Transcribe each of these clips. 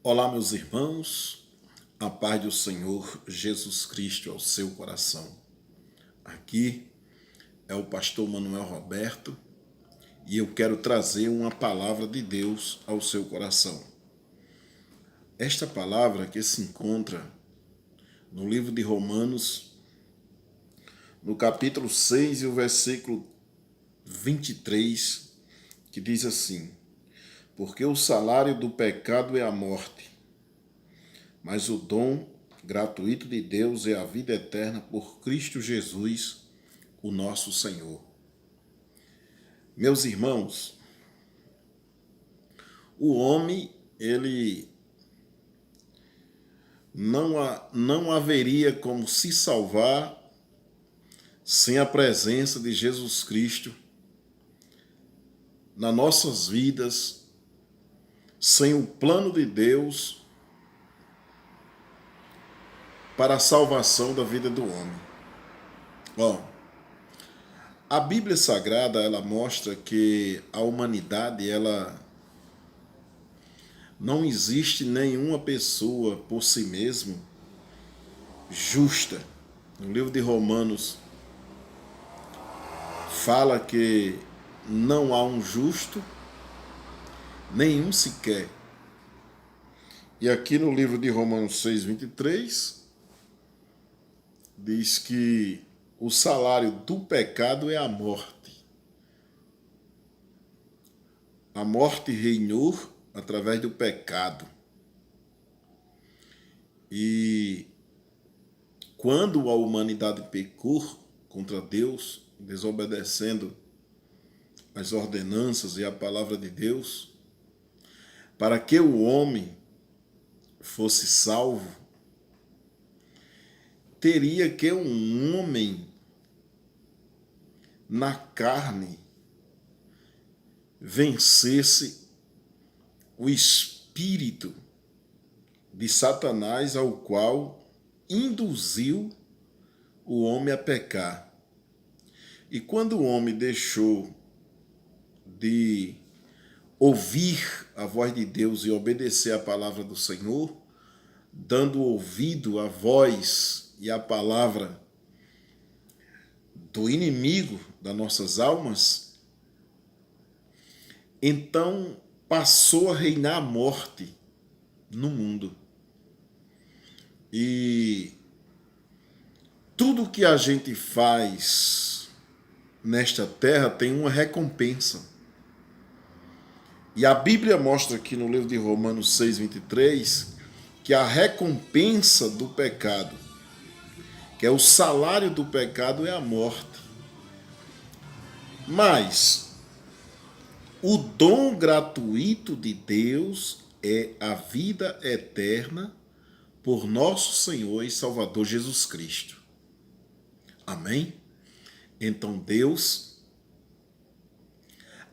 Olá, meus irmãos, a paz do Senhor Jesus Cristo ao seu coração. Aqui é o pastor Manuel Roberto e eu quero trazer uma palavra de Deus ao seu coração. Esta palavra que se encontra no livro de Romanos, no capítulo 6 e o versículo 23, que diz assim: porque o salário do pecado é a morte, mas o dom gratuito de Deus é a vida eterna por Cristo Jesus, o nosso Senhor. Meus irmãos, o homem, ele não haveria como se salvar sem a presença de Jesus Cristo nas nossas vidas, sem o plano de Deus para a salvação da vida do homem. A Bíblia Sagrada, ela mostra que a humanidade, ela não existe nenhuma pessoa por si mesma justa. No livro de Romanos fala que não há um justo, nenhum sequer. E aqui no livro de Romanos 6:23 diz que o salário do pecado é a morte. A morte reinou através do pecado. E quando a humanidade pecou contra Deus, desobedecendo as ordenanças e a palavra de Deus, para que o homem fosse salvo, teria que um homem na carne vencesse o espírito de Satanás, ao qual induziu o homem a pecar. E quando o homem deixou de ouvir a voz de Deus e obedecer a palavra do Senhor, dando ouvido à voz e à palavra do inimigo das nossas almas, então passou a reinar a morte no mundo. E tudo que a gente faz nesta terra tem uma recompensa. E a Bíblia mostra aqui no livro de Romanos 6:23 que a recompensa do pecado, que é o salário do pecado, é a morte. Mas o dom gratuito de Deus é a vida eterna por nosso Senhor e Salvador Jesus Cristo. Amém? Então Deus,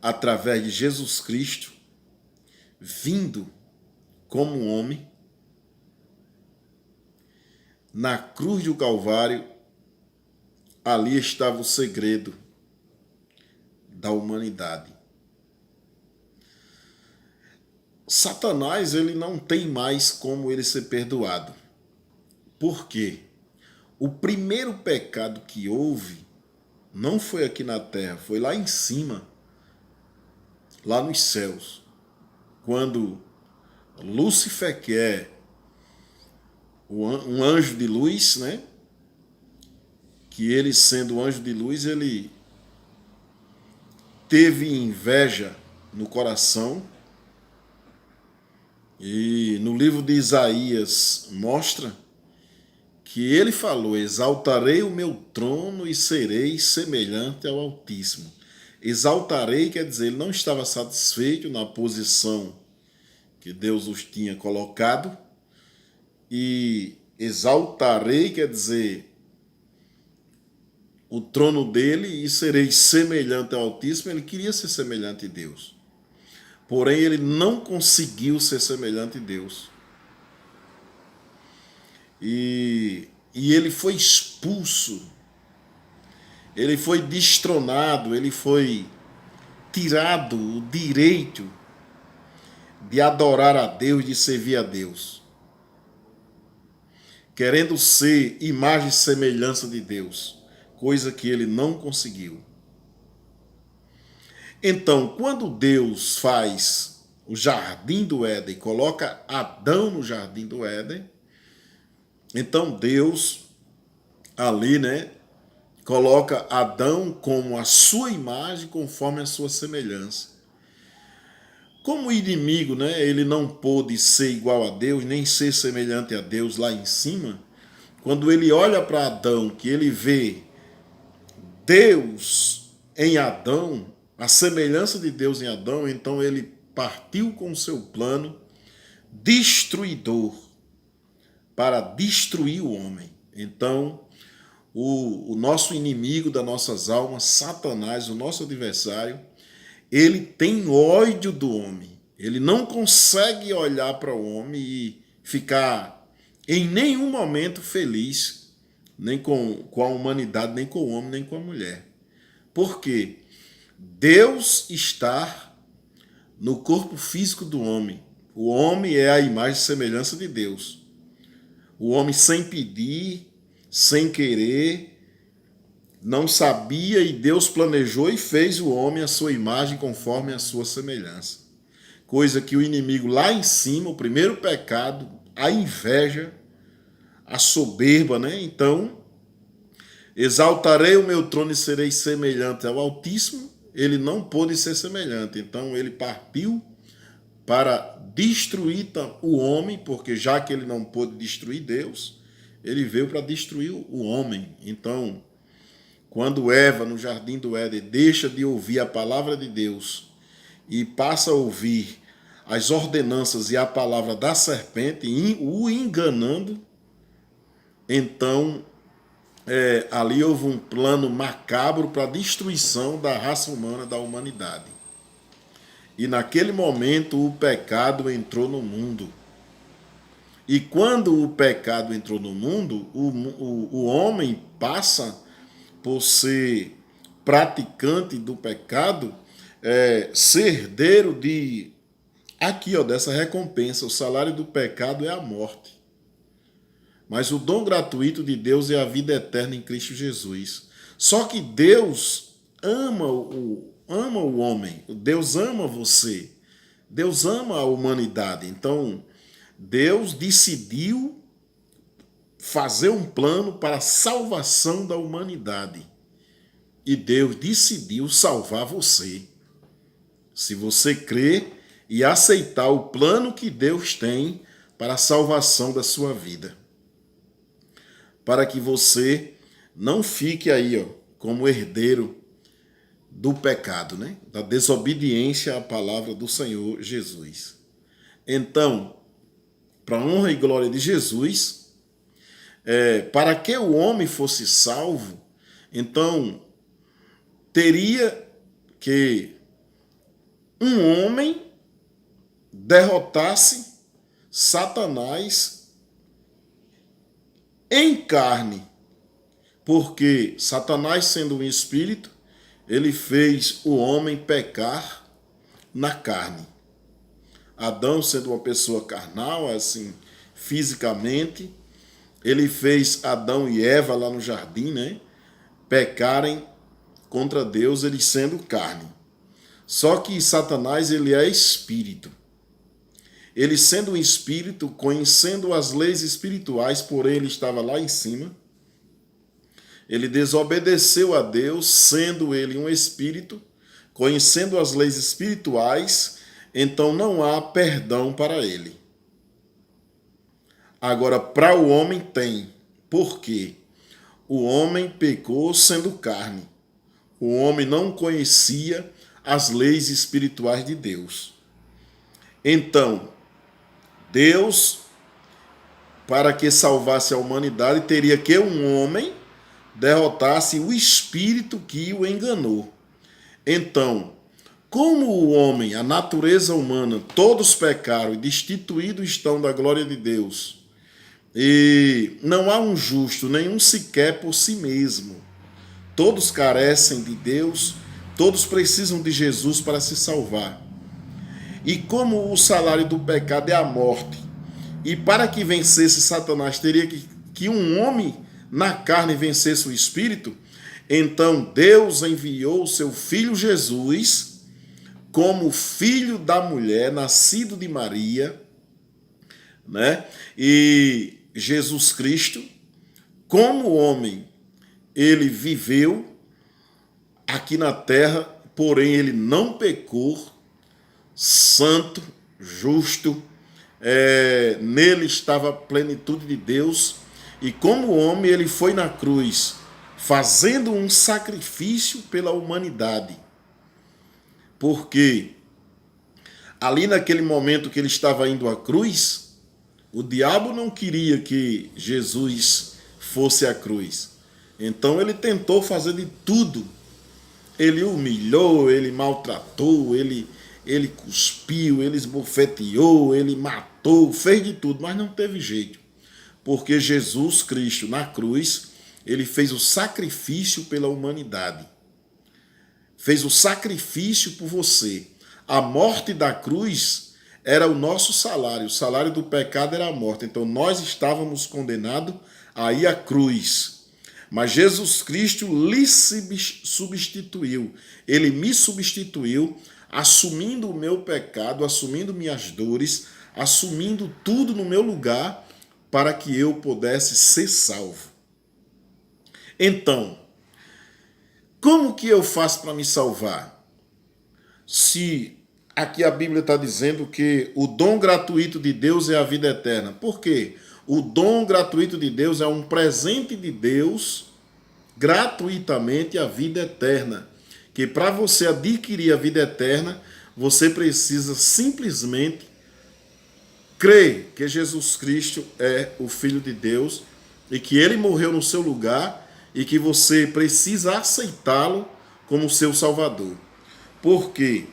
através de Jesus Cristo, vindo como um homem, na cruz do Calvário, ali estava o segredo da humanidade. Satanás, ele não tem mais como ele ser perdoado. Por quê? O primeiro pecado que houve não foi aqui na terra, foi lá em cima, lá nos céus, quando Lúcifer, que é um anjo de luz, né? Que ele, sendo anjo de luz, ele teve inveja no coração. E no livro de Isaías mostra que ele falou: exaltarei o meu trono e serei semelhante ao Altíssimo. Exaltarei quer dizer, ele não estava satisfeito na posição que Deus os tinha colocado. E exaltarei quer dizer o trono dele e serei semelhante ao Altíssimo. Ele queria ser semelhante a Deus. Porém, ele não conseguiu ser semelhante a Deus. E ele foi expulso. Ele foi destronado. Ele foi tirado o direito de adorar a Deus, de servir a Deus, querendo ser imagem e semelhança de Deus, coisa que ele não conseguiu. Então, quando Deus faz o jardim do Éden, coloca Adão no jardim do Éden, então Deus ali, né, coloca Adão como a sua imagem, conforme a sua semelhança. Como o inimigo, né, ele não pôde ser igual a Deus, nem ser semelhante a Deus lá em cima, quando ele olha para Adão, que ele vê Deus em Adão, a semelhança de Deus em Adão, então ele partiu com o seu plano destruidor para destruir o homem. Então, o nosso inimigo das nossas almas, Satanás, o nosso adversário, ele tem ódio do homem. Ele não consegue olhar para o homem e ficar em nenhum momento feliz, nem com a humanidade, nem com o homem, nem com a mulher. Por quê? Deus está no corpo físico do homem. O homem é a imagem e semelhança de Deus. O homem sem pedir, sem querer, não sabia, e Deus planejou e fez o homem a sua imagem conforme a sua semelhança. Coisa que o inimigo lá em cima, o primeiro pecado, a inveja, a soberba, né? Então, exaltarei o meu trono e serei semelhante ao Altíssimo. Ele não pôde ser semelhante, então ele partiu para destruir o homem, porque já que ele não pôde destruir Deus, ele veio para destruir o homem. Então, quando Eva, no jardim do Éden, deixa de ouvir a palavra de Deus e passa a ouvir as ordenanças e a palavra da serpente, o enganando, então ali houve um plano macabro para a destruição da raça humana, da humanidade. E naquele momento o pecado entrou no mundo. E quando o pecado entrou no mundo, o homem passa por ser praticante do pecado, ser herdeiro dessa recompensa. O salário do pecado é a morte. Mas o dom gratuito de Deus é a vida eterna em Cristo Jesus. Só que Deus ama o homem, Deus ama você, Deus ama a humanidade. Então, Deus decidiu fazer um plano para a salvação da humanidade. E Deus decidiu salvar você. Se você crer e aceitar o plano que Deus tem para a salvação da sua vida. Para que você não fique aí, como herdeiro do pecado, né? Da desobediência à palavra do Senhor Jesus. Então, para a honra e glória de Jesus, para que o homem fosse salvo, então teria que um homem derrotasse Satanás em carne, porque Satanás, sendo um espírito, ele fez o homem pecar na carne. Adão, sendo uma pessoa carnal, assim, fisicamente, ele fez Adão e Eva lá no jardim, né, pecarem contra Deus, eles sendo carne. Só que Satanás, ele é espírito. Ele sendo um espírito, conhecendo as leis espirituais, porém ele estava lá em cima, ele desobedeceu a Deus, sendo ele um espírito, conhecendo as leis espirituais, então não há perdão para ele. Agora, para o homem tem. Por quê? O homem pecou sendo carne. O homem não conhecia as leis espirituais de Deus. Então, Deus, para que salvasse a humanidade, teria que um homem derrotasse o espírito que o enganou. Então, como o homem, a natureza humana, todos pecaram e destituídos estão da glória de Deus, e não há um justo, nenhum sequer por si mesmo. Todos carecem de Deus, todos precisam de Jesus para se salvar. E como o salário do pecado é a morte, e para que vencesse Satanás teria que um homem na carne vencesse o espírito, então Deus enviou o seu filho Jesus como filho da mulher, nascido de Maria, né? E Jesus Cristo, como homem, ele viveu aqui na terra, porém ele não pecou, santo, justo, nele estava a plenitude de Deus, e como homem ele foi na cruz, fazendo um sacrifício pela humanidade, porque ali naquele momento que ele estava indo à cruz, o diabo não queria que Jesus fosse à cruz, então ele tentou fazer de tudo, ele humilhou, ele maltratou, ele cuspiu, ele esbofeteou, ele matou, fez de tudo, mas não teve jeito. Porque Jesus Cristo na cruz, ele fez o sacrifício pela humanidade. Fez o sacrifício por você. A morte da cruz era o nosso salário. O salário do pecado era a morte. Então nós estávamos condenados a ir à cruz. Mas Jesus Cristo lhe substituiu. Ele me substituiu, assumindo o meu pecado, assumindo minhas dores, assumindo tudo no meu lugar, para que eu pudesse ser salvo. Então, como que eu faço para me salvar? Se aqui a Bíblia está dizendo que o dom gratuito de Deus é a vida eterna. Por quê? O dom gratuito de Deus é um presente de Deus, gratuitamente, a vida eterna. Que para você adquirir a vida eterna, você precisa simplesmente crer que Jesus Cristo é o Filho de Deus e que ele morreu no seu lugar e que você precisa aceitá-lo como seu Salvador. Porque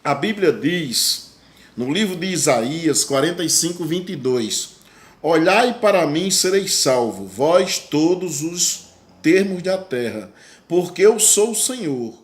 a Bíblia diz, no livro de Isaías 45, 22, olhai para mim e sereis salvos, vós todos os termos da terra, porque eu sou o Senhor,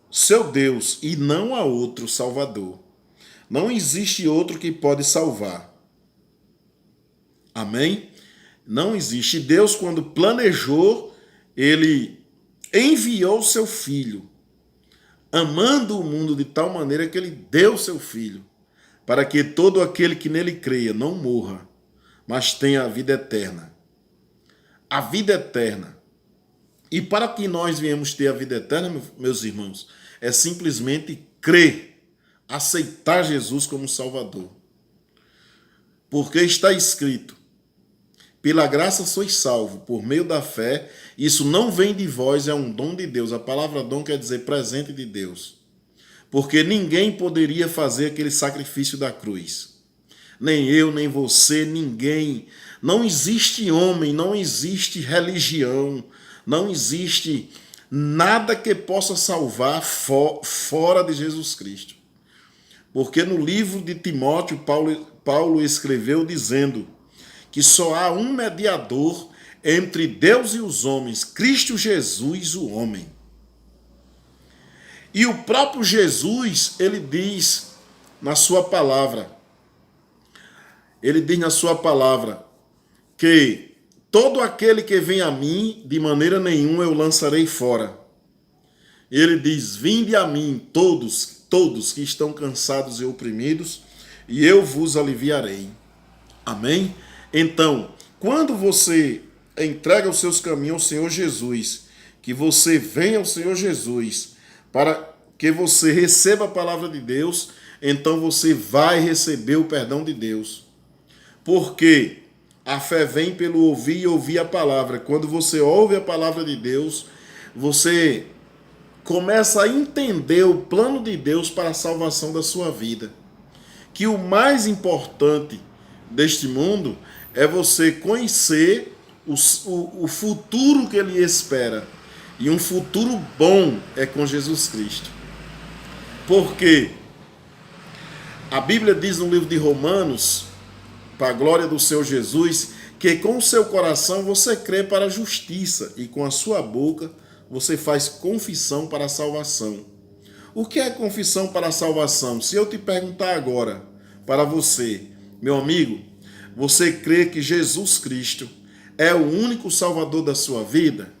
seu Deus, e não há outro Salvador. Não existe outro que pode salvar. Amém? Não existe. Deus, quando planejou, ele enviou seu Filho, amando o mundo de tal maneira que ele deu seu Filho, para que todo aquele que nele creia não morra, mas tenha a vida eterna. A vida eterna. E para que nós venhamos ter a vida eterna, meus irmãos, é simplesmente crer, aceitar Jesus como Salvador. Porque está escrito, pela graça sois salvos, por meio da fé, isso não vem de vós, é um dom de Deus. A palavra dom quer dizer presente de Deus. Porque ninguém poderia fazer aquele sacrifício da cruz. Nem eu, nem você, ninguém. Não existe homem, não existe religião, não existe nada que possa salvar fora de Jesus Cristo. Porque no livro de Timóteo, Paulo escreveu dizendo que só há um mediador entre Deus e os homens, Cristo Jesus, o homem. E o próprio Jesus, ele diz na sua palavra, que todo aquele que vem a mim, de maneira nenhuma eu lançarei fora. Ele diz, vinde a mim todos que estão cansados e oprimidos, e eu vos aliviarei. Amém? Então, quando você entrega os seus caminhos ao Senhor Jesus, que você venha ao Senhor Jesus, para que você receba a palavra de Deus, então você vai receber o perdão de Deus. Porque a fé vem pelo ouvir e ouvir a palavra. Quando você ouve a palavra de Deus, você começa a entender o plano de Deus para a salvação da sua vida. Que o mais importante deste mundo é você conhecer o futuro que ele espera. E um futuro bom é com Jesus Cristo. Porque a Bíblia diz no livro de Romanos, para a glória do Senhor Jesus, que com o seu coração você crê para a justiça e com a sua boca você faz confissão para a salvação. O que é confissão para a salvação? Se eu te perguntar agora para você, meu amigo, você crê que Jesus Cristo é o único Salvador da sua vida?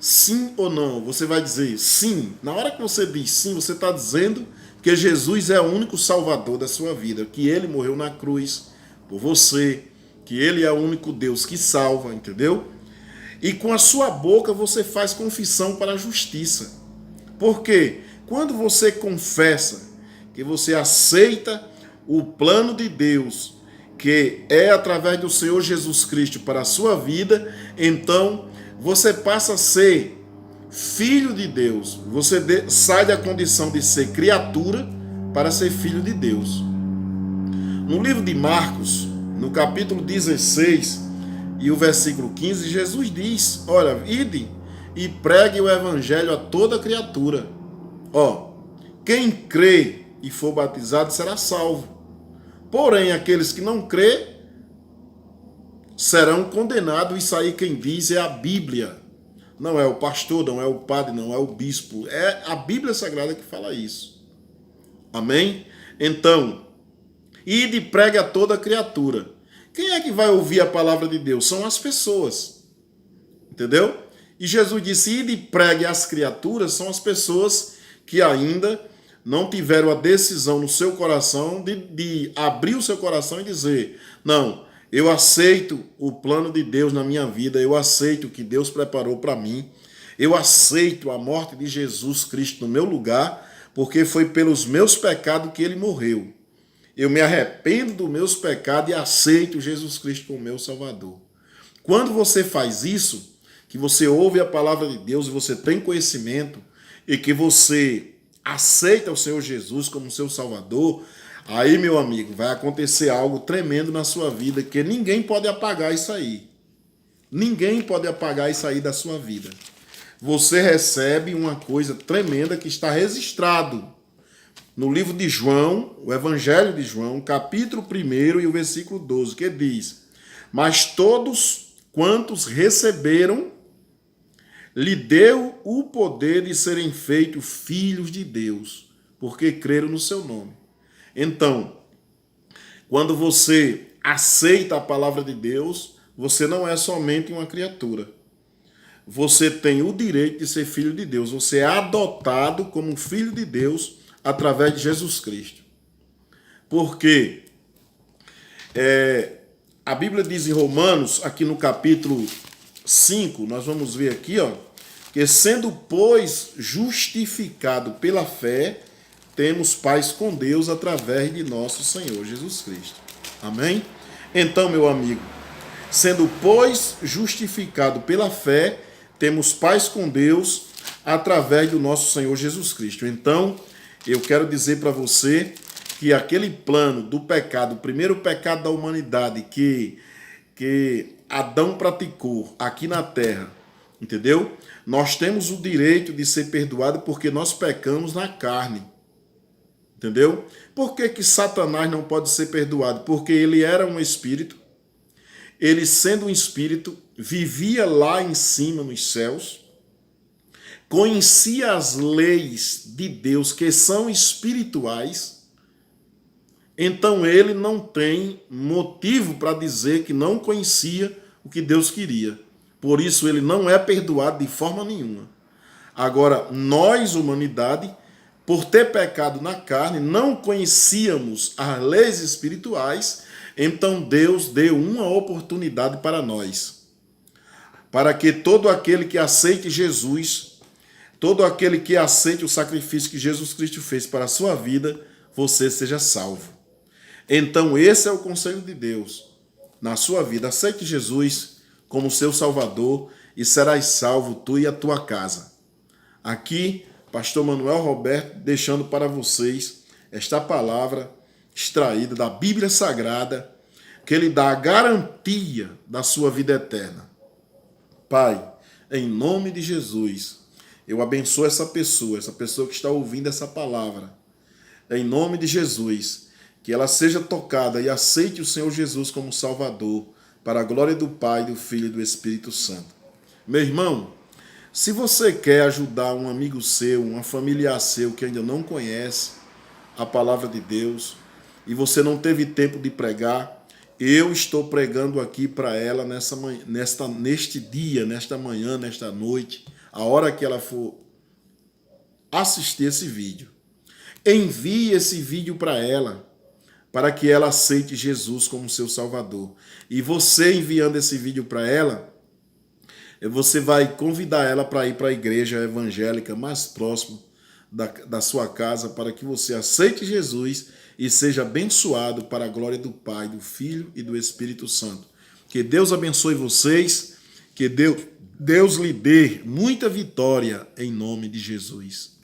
Sim ou não? Você vai dizer sim. Na hora que você diz sim, você está dizendo que Jesus é o único Salvador da sua vida, que Ele morreu na cruz por você, que Ele é o único Deus que salva, entendeu? E com a sua boca você faz confissão para a justiça. Porque quando você confessa que você aceita o plano de Deus, que é através do Senhor Jesus Cristo para a sua vida, então você passa a ser filho de Deus. Você sai da condição de ser criatura para ser filho de Deus. No livro de Marcos, no capítulo 16 e o versículo 15, Jesus diz: olha, ide e pregue o evangelho a toda criatura. Quem crê e for batizado será salvo. Porém, aqueles que não crê serão condenados. Isso aí quem diz é a Bíblia. Não é o pastor, não é o padre, não é o bispo. É a Bíblia Sagrada que fala isso. Amém? Então, ide e pregue a toda criatura. Quem é que vai ouvir a palavra de Deus? São as pessoas. Entendeu? E Jesus disse: ide e pregue às criaturas, são as pessoas que ainda não tiveram a decisão no seu coração de abrir o seu coração e dizer: não, eu aceito o plano de Deus na minha vida, eu aceito o que Deus preparou para mim, eu aceito a morte de Jesus Cristo no meu lugar, porque foi pelos meus pecados que Ele morreu. Eu me arrependo dos meus pecados e aceito Jesus Cristo como meu Salvador. Quando você faz isso, que você ouve a palavra de Deus e você tem conhecimento e que você aceita o Senhor Jesus como seu Salvador, aí, meu amigo, vai acontecer algo tremendo na sua vida, que ninguém pode apagar isso aí. Ninguém pode apagar isso aí da sua vida. Você recebe uma coisa tremenda que está registrado no livro de João, o Evangelho de João, capítulo 1 e o versículo 12, que diz: mas todos quantos receberam, lhe deu o poder de serem feitos filhos de Deus, porque creram no seu nome. Então, quando você aceita a palavra de Deus, você não é somente uma criatura. Você tem o direito de ser filho de Deus. Você é adotado como filho de Deus através de Jesus Cristo. Porque a Bíblia diz em Romanos, aqui no capítulo 5, nós vamos ver aqui, que sendo, pois, justificado pela fé, temos paz com Deus através de nosso Senhor Jesus Cristo. Amém? Então, meu amigo, sendo, pois, justificado pela fé, temos paz com Deus através do nosso Senhor Jesus Cristo. Então, eu quero dizer para você que aquele plano do pecado, o primeiro pecado da humanidade que Adão praticou aqui na terra, entendeu? Nós temos o direito de ser perdoado porque nós pecamos na carne. Entendeu? Por que Satanás não pode ser perdoado? Porque ele era um espírito, ele sendo um espírito, vivia lá em cima nos céus, conhecia as leis de Deus que são espirituais, então ele não tem motivo para dizer que não conhecia o que Deus queria. Por isso ele não é perdoado de forma nenhuma. Agora, nós, humanidade, por ter pecado na carne, não conhecíamos as leis espirituais, então Deus deu uma oportunidade para nós. Para que todo aquele que aceite Jesus, todo aquele que aceite o sacrifício que Jesus Cristo fez para a sua vida, você seja salvo. Então esse é o conselho de Deus na sua vida. Aceite Jesus como seu Salvador e serás salvo tu e a tua casa. Aqui, Pastor Manuel Roberto, deixando para vocês esta palavra extraída da Bíblia Sagrada, que lhe dá a garantia da sua vida eterna. Pai, em nome de Jesus, eu abençoo essa pessoa que está ouvindo essa palavra. Em nome de Jesus, que ela seja tocada e aceite o Senhor Jesus como Salvador, para a glória do Pai, do Filho e do Espírito Santo. Meu irmão, Se você quer ajudar um amigo seu, uma familiar seu que ainda não conhece a palavra de Deus e você não teve tempo de pregar, eu estou pregando aqui para ela neste dia, nesta manhã, nesta noite, a hora que ela for assistir esse vídeo. Envie esse vídeo para ela, para que ela aceite Jesus como seu Salvador. E você enviando esse vídeo para ela, você vai convidar ela para ir para a igreja evangélica mais próxima da sua casa, para que você aceite Jesus e seja abençoado para a glória do Pai, do Filho e do Espírito Santo. Que Deus abençoe vocês, que Deus lhe dê muita vitória em nome de Jesus.